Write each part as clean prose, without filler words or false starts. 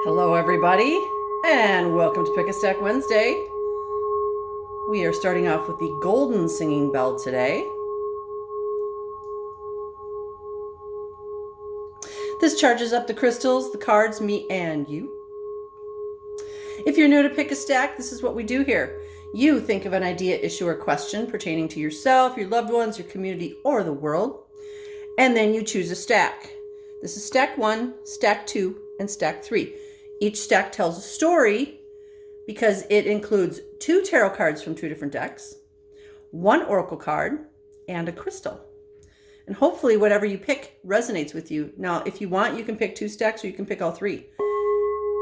Hello, everybody, and welcome to Pick a Stack Wednesday. We are starting off with the golden singing bell today. This charges up the crystals, the cards, me, and you. If you're new to Pick a Stack, this is what we do here. You think of an idea, issue, or question pertaining to yourself, your loved ones, your community, or the world, and then you choose a stack. This is stack 1, stack 2, and stack 3. Each stack tells a story because it includes 2 tarot cards from 2 different decks, 1 oracle card, and a crystal. And hopefully whatever you pick resonates with you. Now, if you want, you can pick 2 stacks or you can pick all 3.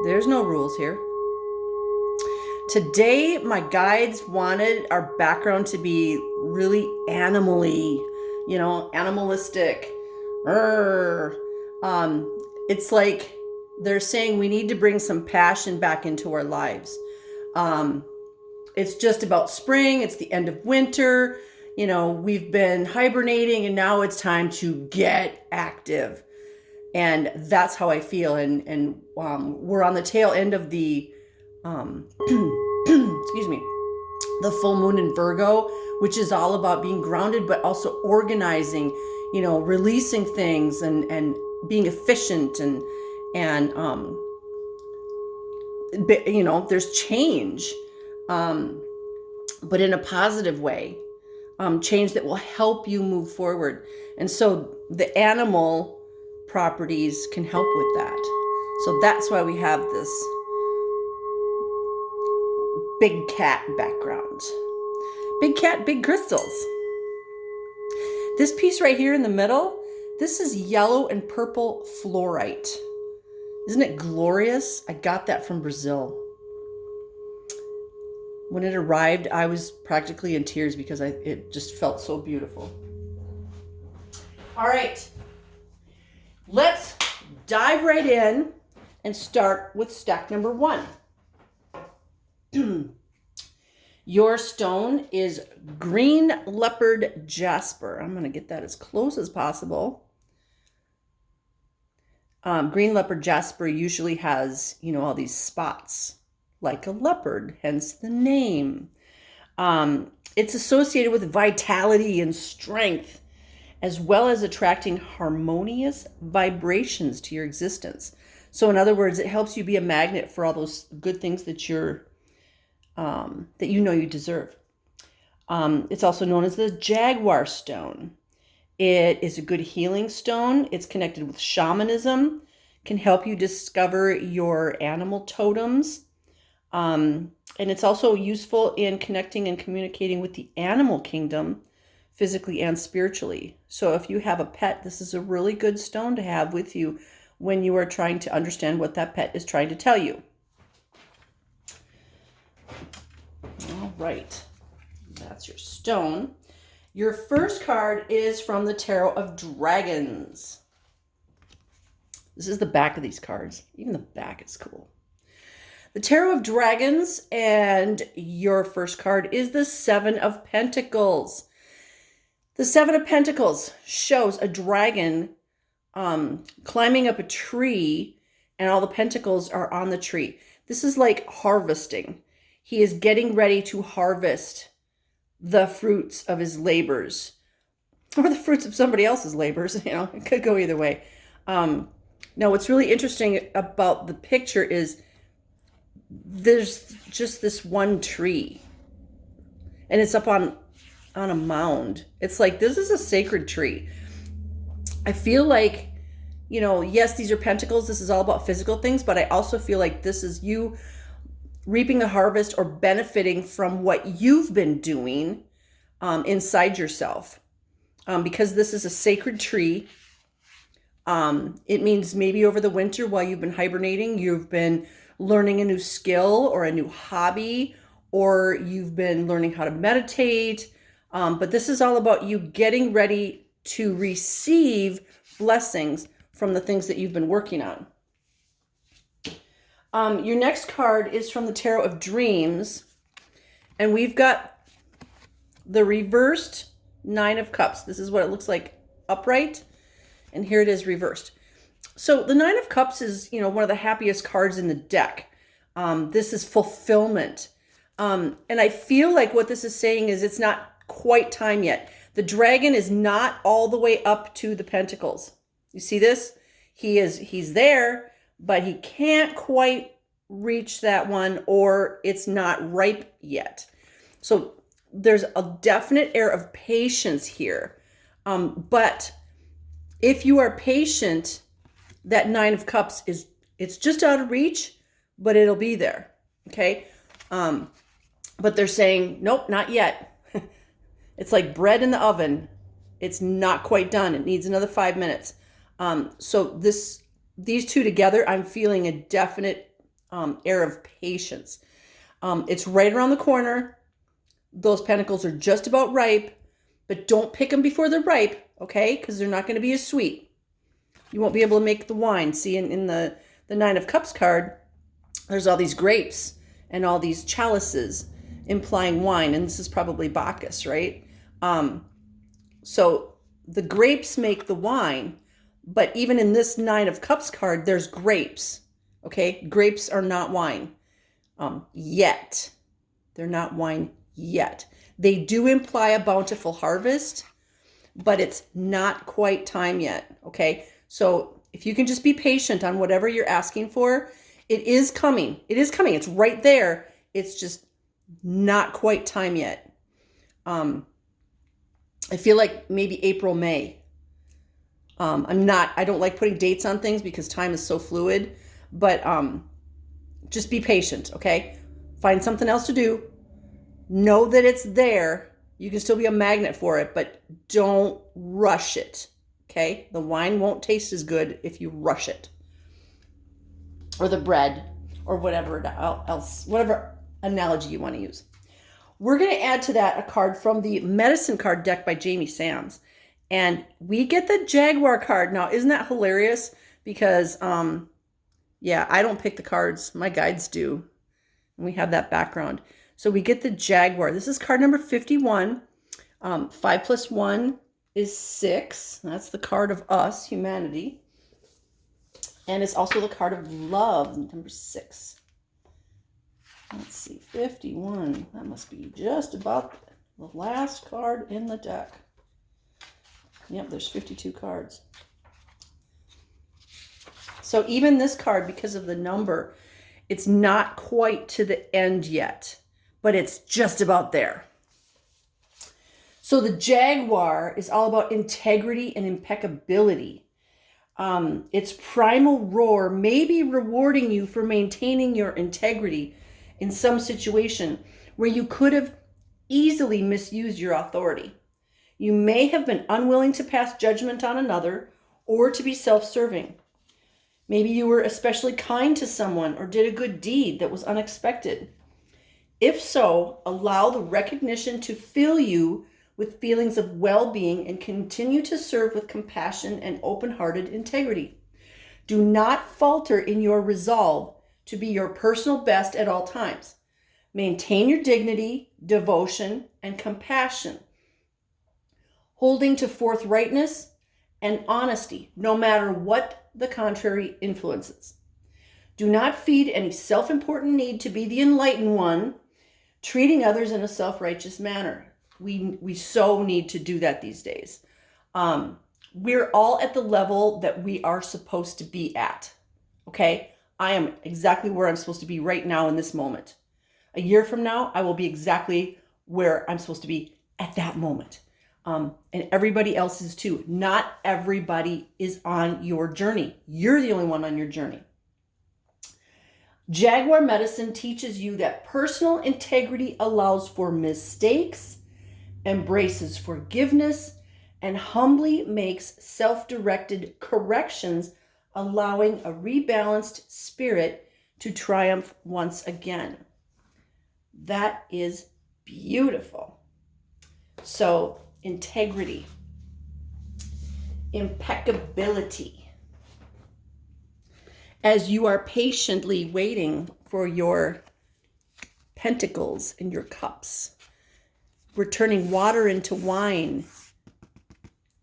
There's no rules here. Today, my guides wanted our background to be really animal-y, animalistic. It's like they're saying we need to bring some passion back into our lives. It's just about spring. It's the end of winter. We've been hibernating and now it's time to get active. And that's how I feel. And we're on the tail end of the, excuse me, the full moon in Virgo, which is all about being grounded, but also organizing, releasing things and being efficient and there's change, but in a positive way, change that will help you move forward. And so the animal properties can help with that. So that's why we have this big cat background. Big cat, big crystals. This piece right here in the middle, this is yellow and purple fluorite. Isn't it glorious? I got that from Brazil. When it arrived, I was practically in tears because it just felt so beautiful. All right, let's dive right in and start with stack number 1. Your stone is green leopard jasper. I'm going to get that as close as possible. Green leopard jasper usually has, all these spots like a leopard, hence the name. It's associated with vitality and strength, as well as attracting harmonious vibrations to your existence. So in other words, it helps you be a magnet for all those good things that you deserve. It's also known as the jaguar stone. It is a good healing stone. It's connected with shamanism, can help you discover your animal totems. And it's also useful in connecting and communicating with the animal kingdom, physically and spiritually. So if you have a pet, this is a really good stone to have with you when you are trying to understand what that pet is trying to tell you. All right, that's your stone. Your first card is from the Tarot of Dragons. This is the back of these cards. Even the back is cool. The Tarot of Dragons, and your first card is the 7 of Pentacles. The 7 of Pentacles shows a dragon climbing up a tree, and all the pentacles are on the tree. This is like harvesting. He is getting ready to harvest the fruits of his labors, or the fruits of somebody else's labors. It could go either way. Now, what's really interesting about the picture is there's just this one tree, and it's up on a mound. It's like, this is a sacred tree. I feel like, yes, these are pentacles. This is all about physical things, but I also feel like this is you reaping a harvest or benefiting from what you've been doing inside yourself. Because this is a sacred tree, it means maybe over the winter while you've been hibernating, you've been learning a new skill or a new hobby, or you've been learning how to meditate. But this is all about you getting ready to receive blessings from the things that you've been working on. Your next card is from the Tarot of Dreams, and we've got the reversed 9 of Cups. This is what it looks like upright, and here it is reversed. So the Nine of Cups is, one of the happiest cards in the deck. This is fulfillment. And I feel like what this is saying is it's not quite time yet. The dragon is not all the way up to the pentacles. You see this? He's there, but he can't quite reach that one, or it's not ripe yet. So there's a definite air of patience here. But if you are patient, that Nine of Cups it's just out of reach, but it'll be there. Okay. But they're saying, nope, not yet. It's like bread in the oven. It's not quite done. It needs another 5 minutes. So these two together, I'm feeling a definite air of patience. It's right around the corner. Those pentacles are just about ripe, but don't pick them before they're ripe, okay? Because they're not going to be as sweet. You won't be able to make the wine. See, in the Nine of Cups card, there's all these grapes and all these chalices implying wine, and this is probably Bacchus, right? So the grapes make the wine, but even in this Nine of Cups card, there's grapes, okay? Grapes are not wine yet. They're not wine yet. They do imply a bountiful harvest, but it's not quite time yet, okay? So if you can just be patient on whatever you're asking for, it is coming. It is coming. It's right there. It's just not quite time yet. I feel like maybe April, May. I don't like putting dates on things because time is so fluid, but just be patient, okay? Find something else to do. Know that it's there. You can still be a magnet for it, but don't rush it, okay? The wine won't taste as good if you rush it. Or the bread, or whatever else, whatever analogy you want to use. We're going to add to that a card from the Medicine card deck by Jamie Sams. And we get the Jaguar card. Now, isn't that hilarious? Because, yeah, I don't pick the cards. My guides do. And we have that background. So we get the Jaguar. This is card number 51. 5 + 1 is 6. That's the card of us, humanity. And it's also the card of love, number 6. Let's see, 51. That must be just about the last card in the deck. Yep, there's 52 cards. So even this card, because of the number, it's not quite to the end yet, but it's just about there. So the Jaguar is all about integrity and impeccability. Its primal roar may be rewarding you for maintaining your integrity in some situation where you could have easily misused your authority. You may have been unwilling to pass judgment on another or to be self-serving. Maybe you were especially kind to someone or did a good deed that was unexpected. If so, allow the recognition to fill you with feelings of well-being and continue to serve with compassion and open-hearted integrity. Do not falter in your resolve to be your personal best at all times. Maintain your dignity, devotion, and compassion, holding to forthrightness and honesty, no matter what the contrary influences. Do not feed any self-important need to be the enlightened one, treating others in a self-righteous manner. We so need to do that these days. We're all at the level that we are supposed to be at, okay? I am exactly where I'm supposed to be right now in this moment. A year from now, I will be exactly where I'm supposed to be at that moment. And everybody else is too. Not everybody is on your journey. You're the only one on your journey. Jaguar Medicine teaches you that personal integrity allows for mistakes, embraces forgiveness, and humbly makes self-directed corrections, allowing a rebalanced spirit to triumph once again. That is beautiful. So, integrity, impeccability. As you are patiently waiting for your pentacles and your cups, we're turning water into wine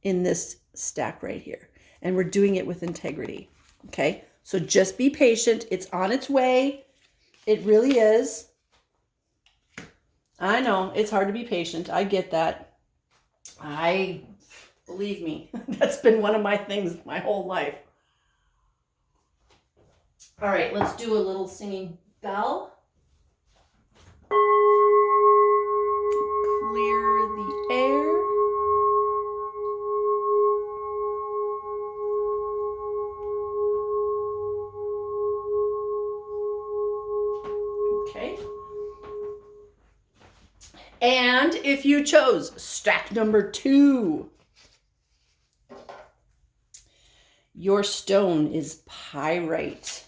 in this stack right here. And we're doing it with integrity. Okay, so just be patient. It's on its way. It really is. I know, it's hard to be patient. I get that. Believe me, that's been one of my things my whole life. All right, let's do a little singing bell. Clear the air. Okay. And if you chose stack number 2, your stone is pyrite.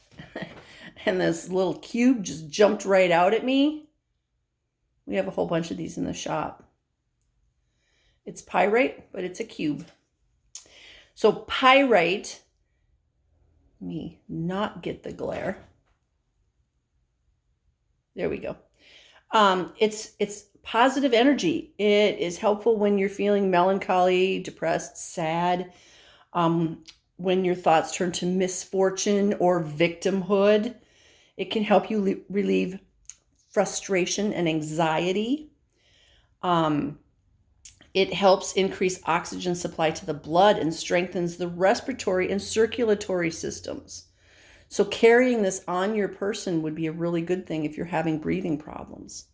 And this little cube just jumped right out at me. We have a whole bunch of these in the shop. It's pyrite, but it's a cube. So pyrite, let me not get the glare. There we go. It's positive energy. It is helpful when you're feeling melancholy, depressed, sad, when your thoughts turn to misfortune or victimhood. It can help you relieve frustration and anxiety. It helps increase oxygen supply to the blood and strengthens the respiratory and circulatory systems. So carrying this on your person would be a really good thing if you're having breathing problems.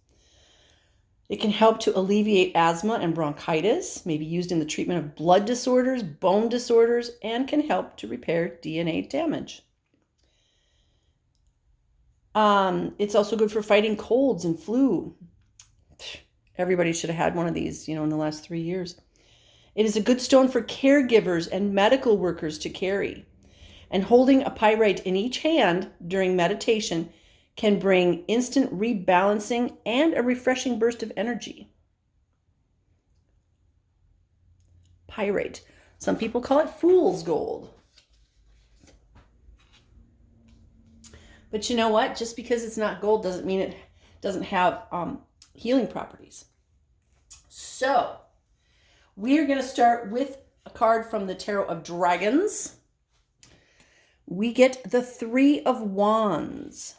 It can help to alleviate asthma and bronchitis, maybe used in the treatment of blood disorders, bone disorders, and can help to repair DNA damage. It's also good for fighting colds and flu. Everybody should have had one of these, in the last 3 years. It is a good stone for caregivers and medical workers to carry. And holding a pyrite in each hand during meditation can bring instant rebalancing and a refreshing burst of energy. Pyrite. Some people call it fool's gold. But you know what? Just because it's not gold doesn't mean it doesn't have healing properties. So, we are going to start with a card from the Tarot of Dragons. We get the 3 of Wands.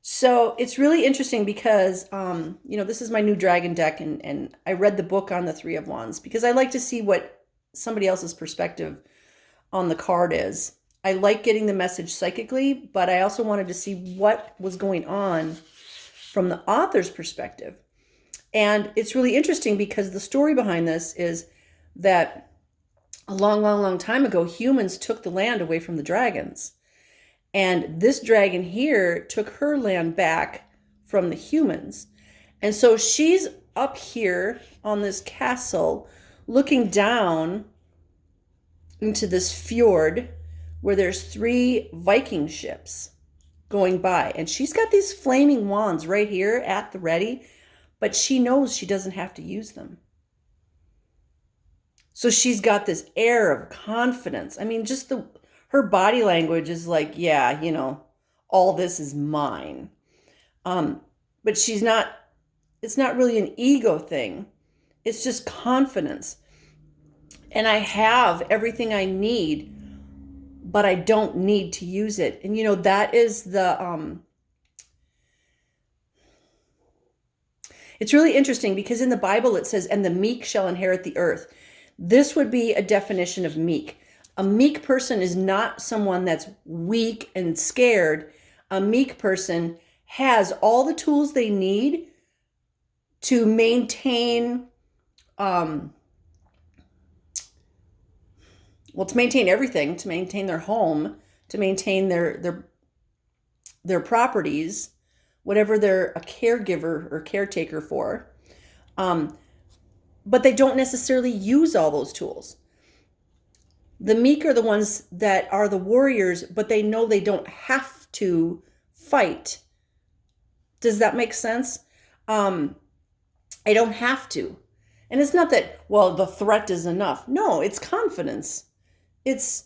So it's really interesting because, this is my new dragon deck, and I read the book on the 3 of Wands because I like to see what somebody else's perspective on the card is. I like getting the message psychically, but I also wanted to see what was going on from the author's perspective. And it's really interesting because the story behind this is that a long, long, long time ago, humans took the land away from the dragons. And this dragon here took her land back from the humans. And so she's up here on this castle looking down into this fjord where there's 3 Viking ships going by. And she's got these flaming wands right here at the ready, but she knows she doesn't have to use them. So she's got this air of confidence. I mean, just her body language is like, yeah, all this is mine. But it's not really an ego thing. It's just confidence. And I have everything I need, but I don't need to use it. And that is it's really interesting because in the Bible it says, and the meek shall inherit the earth. This would be a definition of meek. A meek person is not someone that's weak and scared. A meek person has all the tools they need to maintain, to maintain everything, to maintain their home, to maintain their properties, whatever they're a caregiver or caretaker for. But they don't necessarily use all those tools. The meek are the ones that are the warriors, but they know they don't have to fight. Does that make sense? I don't have to. And it's not that, well, the threat is enough. No, it's confidence. It's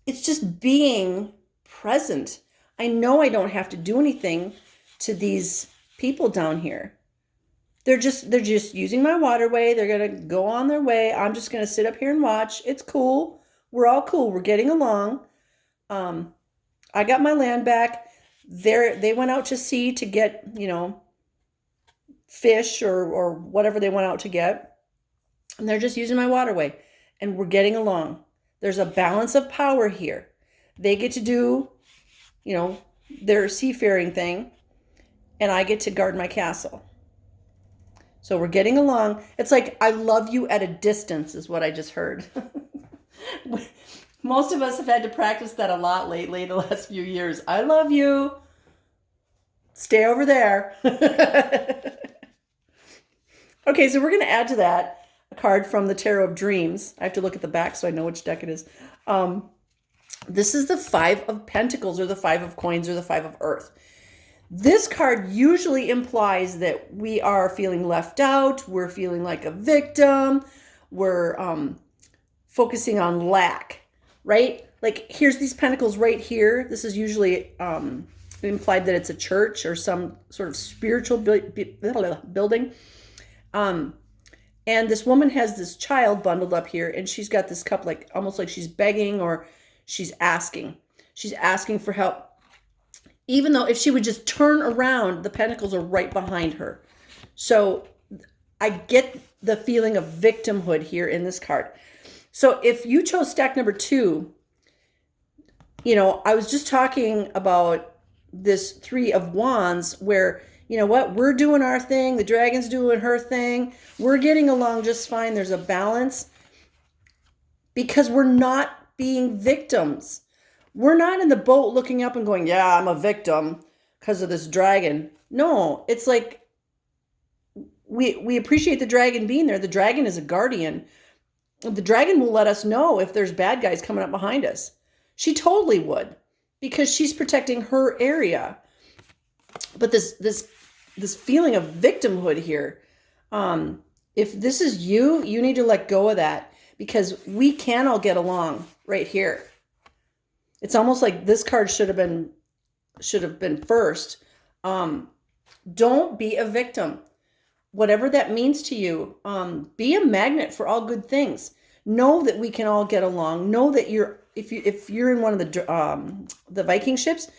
just being present. I know I don't have to do anything to these people down here. They're just using my waterway. They're going to go on their way. I'm just going to sit up here and watch. It's cool. We're all cool. We're getting along. I got my land back. They went out to sea to get, fish or whatever they went out to get. And they're just using my waterway. And we're getting along. There's a balance of power here. They get to do, their seafaring thing. And I get to guard my castle. So we're getting along. It's like, I love you at a distance is what I just heard. Most of us have had to practice that a lot lately, the last few years. I love you. Stay over there. Okay, so we're going to add to that a card from the Tarot of Dreams. I have to look at the back so I know which deck it is. This is the Five of Pentacles, or the Five of Coins, or the Five of Earth. This card usually implies that we are feeling left out. We're feeling like a victim. We're focusing on lack, right? Like, here's these pentacles right here. This is usually implied that it's a church or some sort of spiritual building. And this woman has this child bundled up here, and she's got this cup, like almost like she's begging or she's asking. She's asking for help. Even though if she would just turn around, the pentacles are right behind her. So I get the feeling of victimhood here in this card. So if you chose stack number 2, I was just talking about this Three of Wands where, we're doing our thing. The dragon's doing her thing. We're getting along just fine. There's a balance because we're not being victims. We're not in the boat looking up and going, yeah, I'm a victim because of this dragon. No, it's like we appreciate the dragon being there. The dragon is a guardian. The dragon will let us know if there's bad guys coming up behind us. She totally would because she's protecting her area. But this feeling of victimhood here, if this is you need to let go of that because we can all get along right here. It's almost like this card should have been first. Don't be a victim. Whatever that means to you, be a magnet for all good things. Know that we can all get along. Know that if you're in one of the Viking ships,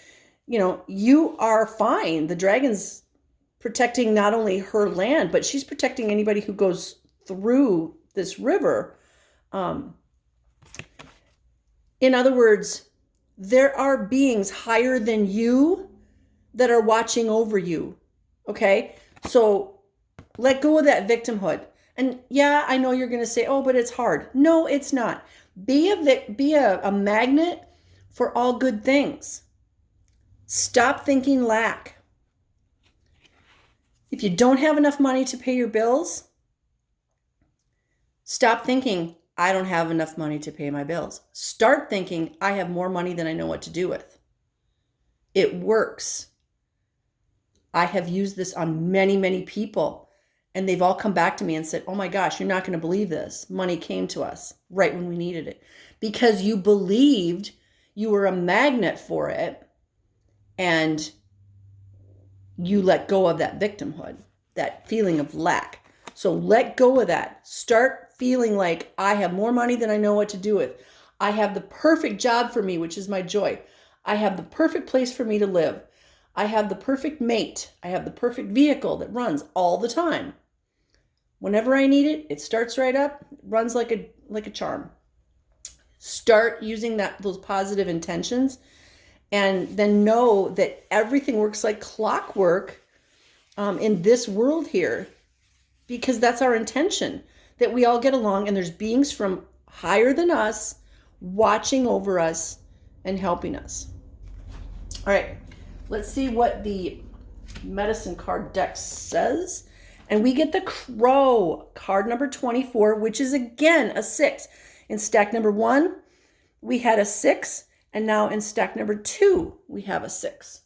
you are fine. The dragon's protecting not only her land, but she's protecting anybody who goes through this river. In other words, there are beings higher than you that are watching over you. Okay? So let go of that victimhood. And yeah, I know you're going to say, oh, but it's hard. No, it's not. Be a magnet for all good things. Stop thinking lack. If you don't have enough money to pay your bills, stop thinking, I don't have enough money to pay my bills. Start thinking, I have more money than I know what to do with. It works. I have used this on many, many people, and they've all come back to me and said, oh my gosh, you're not going to believe this. Money came to us right when we needed it because you believed you were a magnet for it and you let go of that victimhood, that feeling of lack. So let go of that. Start feeling like I have more money than I know what to do with. I have the perfect job for me, which is my joy. I have the perfect place for me to live. I have the perfect mate. I have the perfect vehicle that runs all the time. Whenever I need it, it starts right up, it runs like a charm. Start using those positive intentions and then know that everything works like clockwork in this world here. Because that's our intention, that we all get along and there's beings from higher than us watching over us and helping us. All right, let's see what the medicine card deck says. And we get the Crow, card number 24, which is again a 6. In stack number 1, we had a 6, and now in stack number 2, we have a 6.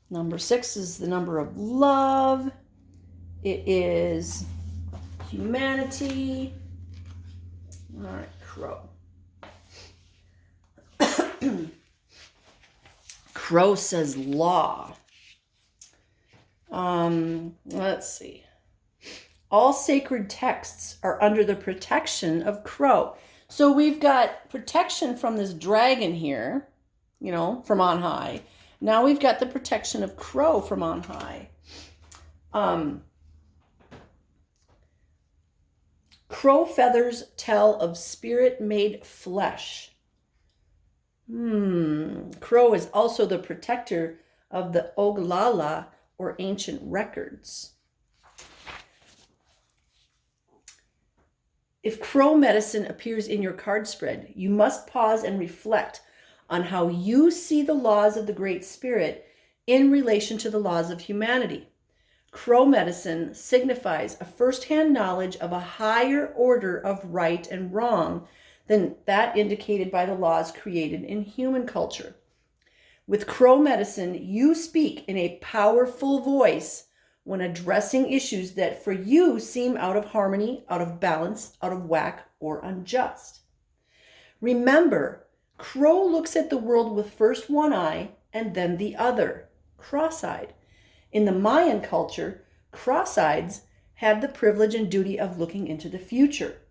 Number 6 is the number of love. It is humanity. All right, Crow. Crow says law. Let's see. All sacred texts are under the protection of Crow. So we've got protection from this dragon here, you know, from on high. Now we've got the protection of Crow from on high. Crow feathers tell of spirit made flesh. Crow is also the protector of the Oglala, or ancient records. If crow medicine appears in your card spread, you must pause and reflect on how you see the laws of the Great Spirit in relation to the laws of humanity. Crow medicine signifies a first-hand knowledge of a higher order of right and wrong than that indicated by the laws created in human culture. With crow medicine, you speak in a powerful voice when addressing issues that for you seem out of harmony, out of balance, out of whack, or unjust. Remember, Crow looks at the world with first one eye and then the other, cross-eyed. In the Mayan culture, cross-eyeds had the privilege and duty of looking into the future.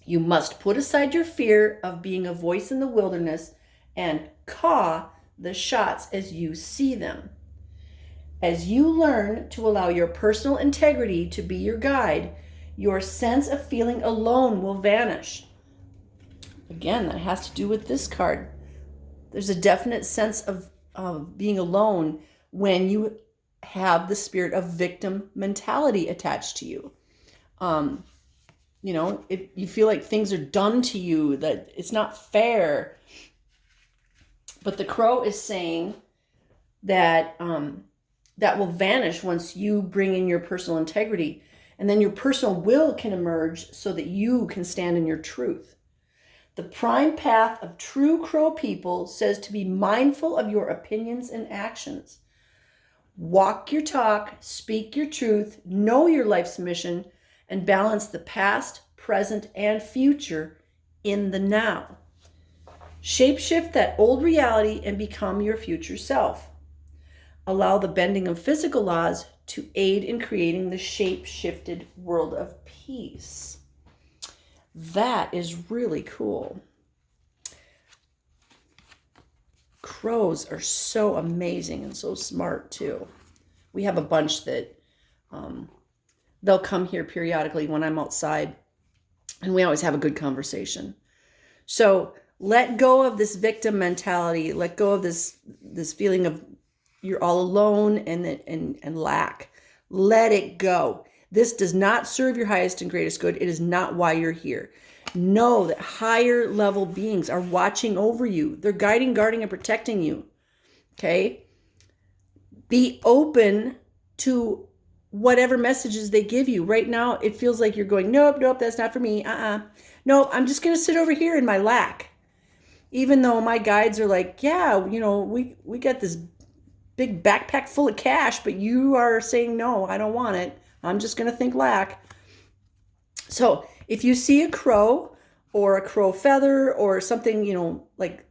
You must put aside your fear of being a voice in the wilderness and caw the shots as you see them. As you learn to allow your personal integrity to be your guide, your sense of feeling alone will vanish. Again, that has to do with this card. There's a definite sense of being alone when you have the spirit of victim mentality attached to you. You know, you feel like things are done to you, that it's not fair. But the crow is saying that that will vanish once you bring in your personal integrity. And then your personal will can emerge so that you can stand in your truth. The prime path of true crow people says to be mindful of your opinions and actions. Walk your talk, speak your truth, know your life's mission, and balance the past, present, and future in the now. Shapeshift that old reality and become your future self. Allow the bending of physical laws to aid in creating the shape-shifted world of peace. That is really cool. Crows are so amazing and so smart too. We have a bunch that they'll come here periodically when I'm outside, and we always have a good conversation. So let go of this victim mentality. Let go of this feeling of you're all alone and lack. Let it go. This does not serve your highest and greatest good. It is not why you're here. Know that higher level beings are watching over you. They're guiding, guarding, and protecting you. Okay? Be open to whatever messages they give you. Right now, it feels like you're going, nope, that's not for me. Nope, I'm just going to sit over here in my lack. Even though my guides are like, yeah, you know, we got this big backpack full of cash, but you are saying, no, I don't want it. I'm just going to think lack. So if you see a crow or a crow feather or something, you know, like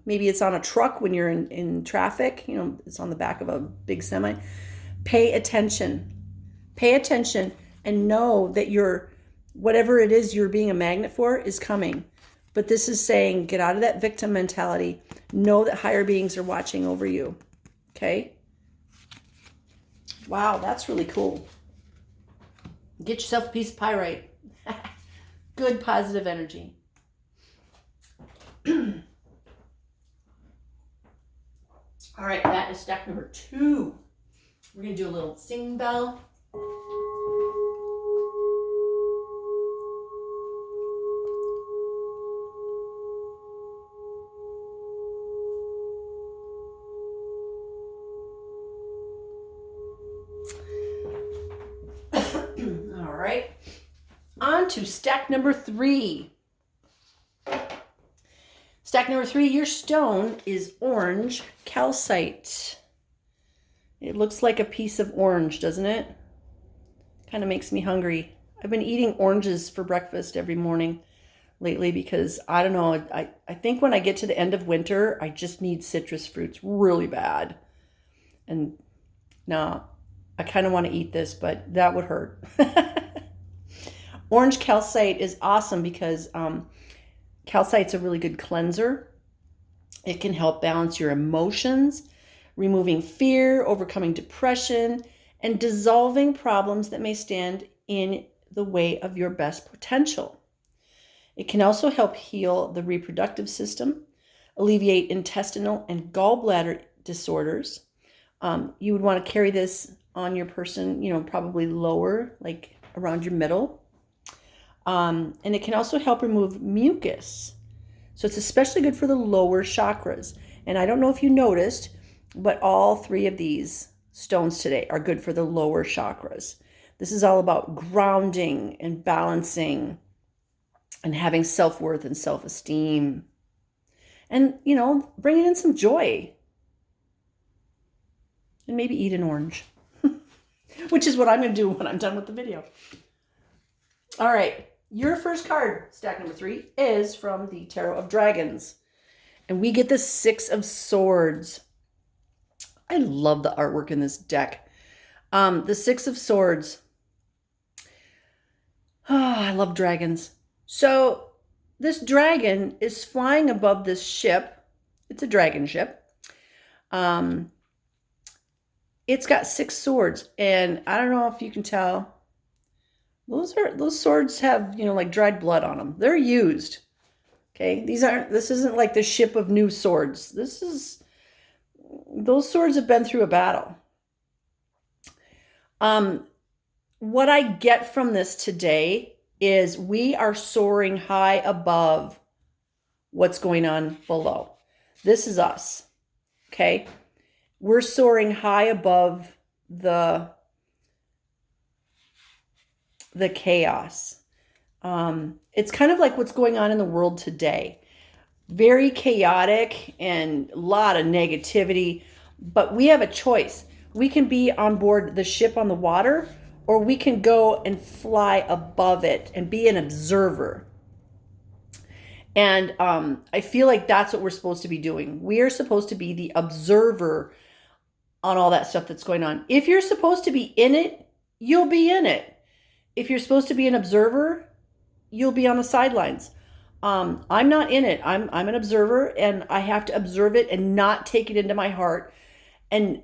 maybe it's on a truck when you're in traffic, you know, it's on the back of a big semi, pay attention. Pay attention and know that whatever it is you're being a magnet for is coming. But this is saying, get out of that victim mentality. Know that higher beings are watching over you. Okay? Wow, that's really cool. Get yourself a piece of pyrite. Good positive energy. All right, that is stack number 2. We're going to do a little sing bell. All right. On to stack number 3. Stack number 3, your stone is orange calcite. It looks like a piece of orange, doesn't it? Kind of makes me hungry. I've been eating oranges for breakfast every morning lately because, I don't know, I think when I get to the end of winter, I just need citrus fruits really bad. And now I kind of want to eat this, but that would hurt. Orange calcite is awesome because calcite's a really good cleanser. It can help balance your emotions, removing fear, overcoming depression, and dissolving problems that may stand in the way of your best potential. It can also help heal the reproductive system, alleviate intestinal and gallbladder disorders. You would want to carry this on your person, probably lower, like around your middle. And it can also help remove mucus. So it's especially good for the lower chakras. And I don't know if you noticed, but all three of these stones today are good for the lower chakras. This is all about grounding and balancing and having self-worth and self-esteem. And, bringing in some joy. And maybe eat an orange. Which is what I'm going to do when I'm done with the video. All right. Your first card, stack number 3, is from the Tarot of Dragons. And we get the 6 of Swords. I love the artwork in this deck. The 6 of Swords. Oh, I love dragons. So this dragon is flying above this ship. It's a dragon ship. It's got 6 swords. And I don't know if you can tell. Those swords have, like dried blood on them. They're used. Okay. This isn't like the ship of new swords. Those swords have been through a battle. What I get from this today is we are soaring high above what's going on below. This is us. Okay. We're soaring high above the chaos. It's kind of like what's going on in the world today. Very chaotic and a lot of negativity, but we have a choice. We can be on board the ship on the water, or we can go and fly above it and be an observer. And I feel like that's what we're supposed to be doing. We are supposed to be the observer on all that stuff that's going on. If you're supposed to be in it, you'll be in it. If you're supposed to be an observer, you'll be on the sidelines. I'm not in it. I'm an observer, and I have to observe it and not take it into my heart. And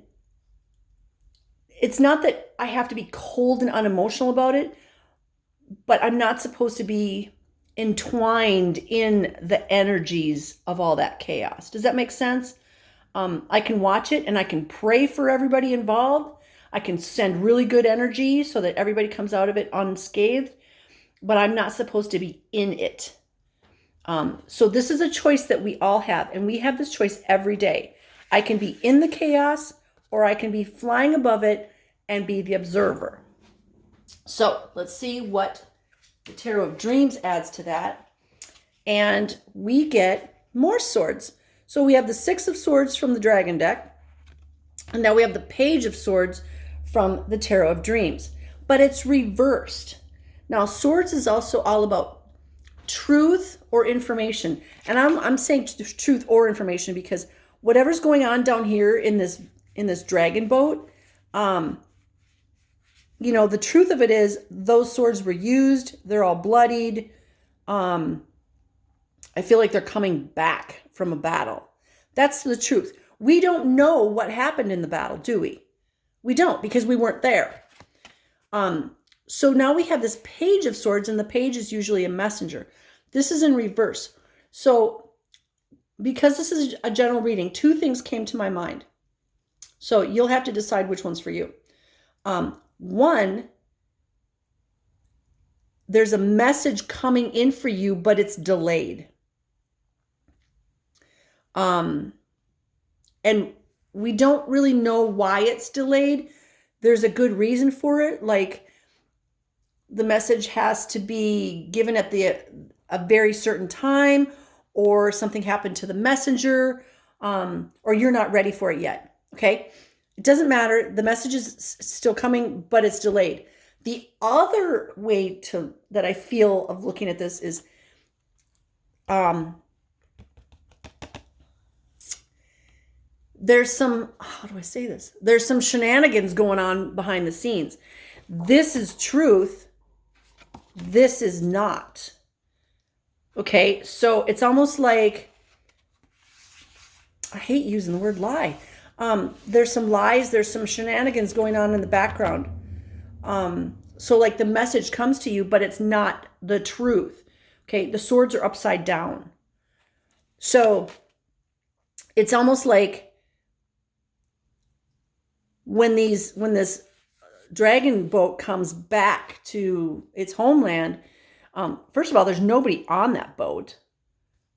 it's not that I have to be cold and unemotional about it, but I'm not supposed to be entwined in the energies of all that chaos. Does that make sense? I can watch it and I can pray for everybody involved. I can send really good energy so that everybody comes out of it unscathed, but I'm not supposed to be in it. So this is a choice that we all have, and we have this choice every day. I can be in the chaos, or I can be flying above it and be the observer. So let's see what the Tarot of Dreams adds to that. And we get more swords. So we have the 6 of Swords from the Dragon deck, and now we have the Page of Swords from the Tarot of Dreams, but it's reversed. Now, swords is also all about truth or information. And I'm saying truth or information because whatever's going on down here in this dragon boat, the truth of it is those swords were used. They're all bloodied. I feel like they're coming back from a battle. That's the truth. We don't know what happened in the battle, do we? We don't, because we weren't there. So now we have this Page of Swords, and the page is usually a messenger. This is in reverse. So because this is a general reading, 2 things came to my mind. So you'll have to decide which one's for you. One, there's a message coming in for you, but it's delayed. And we don't really know why it's delayed. There's a good reason for it. Like the message has to be given at a very certain time, or something happened to the messenger, or you're not ready for it yet. Okay. It doesn't matter. The message is still coming, but it's delayed. The other way that I feel of looking at this is, there's some, how do I say this? There's some shenanigans going on behind the scenes. This is truth. This is not. Okay, so it's almost like, I hate using the word lie. There's some lies, there's some shenanigans going on in the background. So like the message comes to you, but it's not the truth. Okay, the swords are upside down. So it's almost like when this dragon boat comes back to its homeland, first of all, there's nobody on that boat,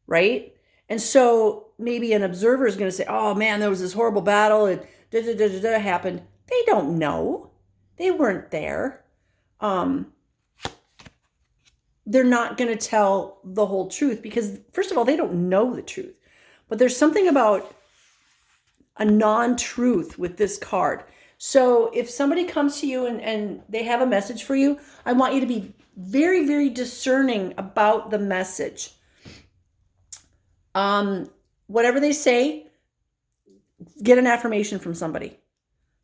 right? And so maybe an observer is going to say, oh man, there was this horrible battle and happened. They don't know. They weren't there. They're not going to tell the whole truth because, first of all, they don't know the truth. But there's something about a non-truth with this card. So if somebody comes to you and they have a message for you, I want you to be very, very discerning about the message. Whatever they say, get an affirmation from somebody.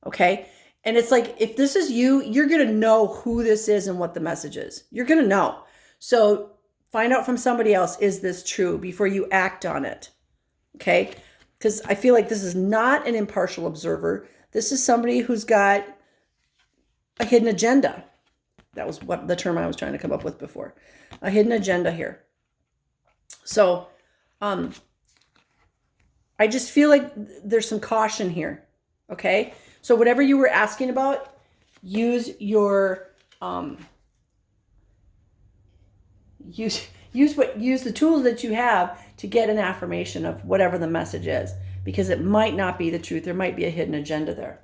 Okay? And it's like, if this is you, you're going to know who this is and what the message is. You're going to know. So find out from somebody else, is this true, before you act on it. Okay? Because I feel like this is not an impartial observer. This is somebody who's got a hidden agenda. That was what the term I was trying to come up with before. A hidden agenda here. So, I just feel like there's some caution here. Okay? So whatever you were asking about, use your, use the tools that you have to get an affirmation of whatever the message is, because it might not be the truth. There might be a hidden agenda there.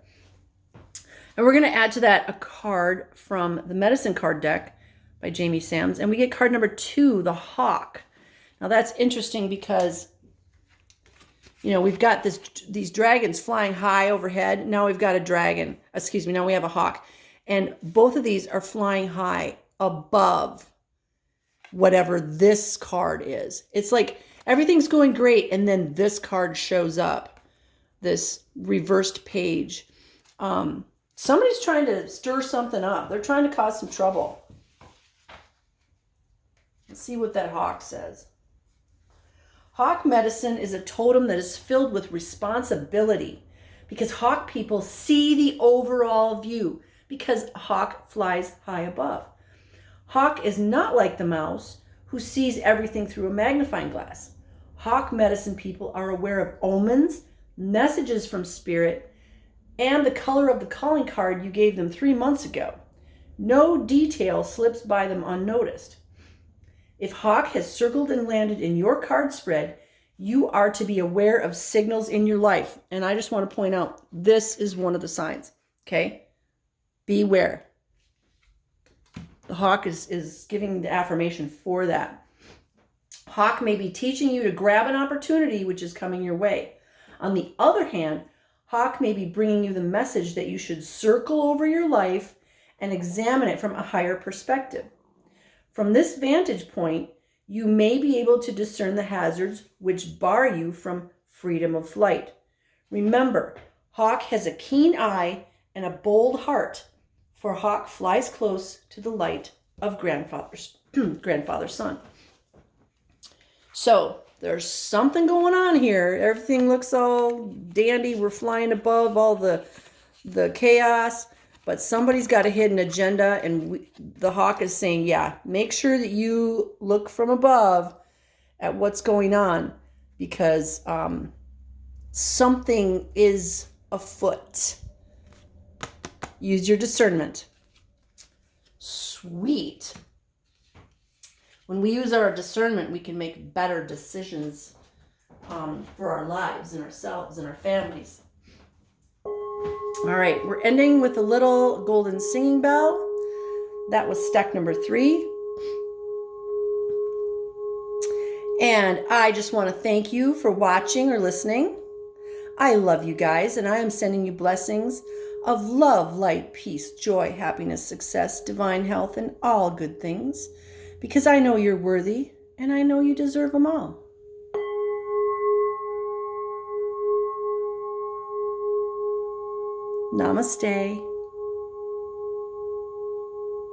And we're going to add to that a card from the Medicine card deck by Jamie Sams. And we get card number 2, the Hawk. Now that's interesting because, you know, we've got these dragons flying high overhead. Now we've got a dragon. Excuse me, now we have a hawk. And both of these are flying high above whatever this card is. It's like everything's going great, and then this card shows up, this reversed page. Somebody's trying to stir something up. They're trying to cause some trouble. Let's see what that hawk says. Hawk medicine is a totem that is filled with responsibility, because hawk people see the overall view, because a hawk flies high above. Hawk is not like the mouse, who sees everything through a magnifying glass. Hawk medicine people are aware of omens, messages from spirit, and the color of the calling card you gave them 3 months ago. No detail slips by them unnoticed. If hawk has circled and landed in your card spread, you are to be aware of signals in your life. And I just want to point out, this is one of the signs, okay? Beware. The hawk is giving the affirmation for that. Hawk may be teaching you to grab an opportunity which is coming your way. On the other hand, hawk may be bringing you the message that you should circle over your life and examine it from a higher perspective. From this vantage point, you may be able to discern the hazards which bar you from freedom of flight. Remember, hawk has a keen eye and a bold heart, for hawk flies close to the light of grandfather's son. So there's something going on here. Everything looks all dandy. We're flying above all the chaos, but somebody's got a hidden agenda, and the hawk is saying, yeah, make sure that you look from above at what's going on, because something is afoot. Use your discernment. Sweet. When we use our discernment, we can make better decisions for our lives and ourselves and our families. All right, we're ending with a little golden singing bell. That was stack number 3. And I just want to thank you for watching or listening. I love you guys, and I am sending you blessings of love, light, peace, joy, happiness, success, divine health, and all good things, because I know you're worthy, and I know you deserve them all. Namaste.